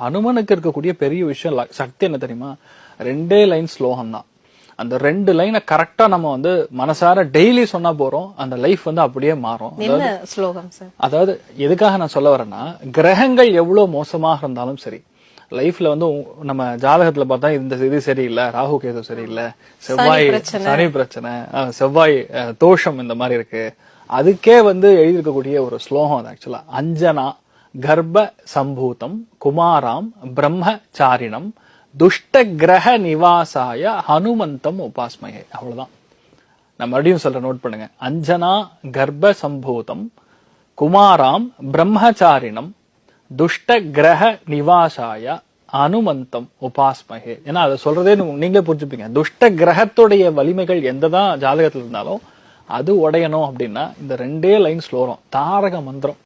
ஹனுமனுக்கு இருக்கக்கூடிய பெரிய விஷயம் சக்தி என்ன தெரியுமா? 2 லைன் ஸ்லோகம் தான். அந்த 2 லைனை கரெக்டா நம்ம மனசார டெய்லி சொன்னா போறோம், அந்த லைஃப் அப்படியே மாறும். அதாவது எதுக்காக நான் சொல்ல வரேன்னா, கிரகங்கள் எவ்வளவு மோசமாக இருந்தாலும் சரி, லைஃப்ல நம்ம ஜாதகத்துல பார்த்தா இந்த இது சரியில்லை, ராகு கேது சரியில்லை, செவ்வாய் சனி பிரச்சனை, செவ்வாய் தோஷம் இந்த மாதிரி இருக்கு, அதுக்கே எழுதியிருக்கக்கூடிய ஒரு ஸ்லோகம் அது ஆக்சுவலா. அஞ்சனா கர்ப்ப சம்பூதம் குமாராம் பிரம்மச்சாரிணம் துஷ்ட கிரக நிவாசாய ஹனுமந்தம் உபாஸ்மயே. அவ்வளவுதான். நான் மறுபடியும் சொல்றேன், நோட் பண்ணுங்க. அஞ்சனா கர்ப்ப சம்பூதம் குமாராம் பிரம்மச்சாரிணம் துஷ்ட கிரக நிவாசாய அனுமந்தம் உபாஸ்மகே. ஏன்னா அதை சொல்றதே நீங்களே புரிஞ்சுப்பீங்க. துஷ்ட கிரகத்துடைய வலிமைகள் எந்ததான் ஜாதகத்துல இருந்தாலும் அது உடையணும் அப்படின்னா இந்த 2 லைன் ஸ்லோகம் தாரக மந்திரம்.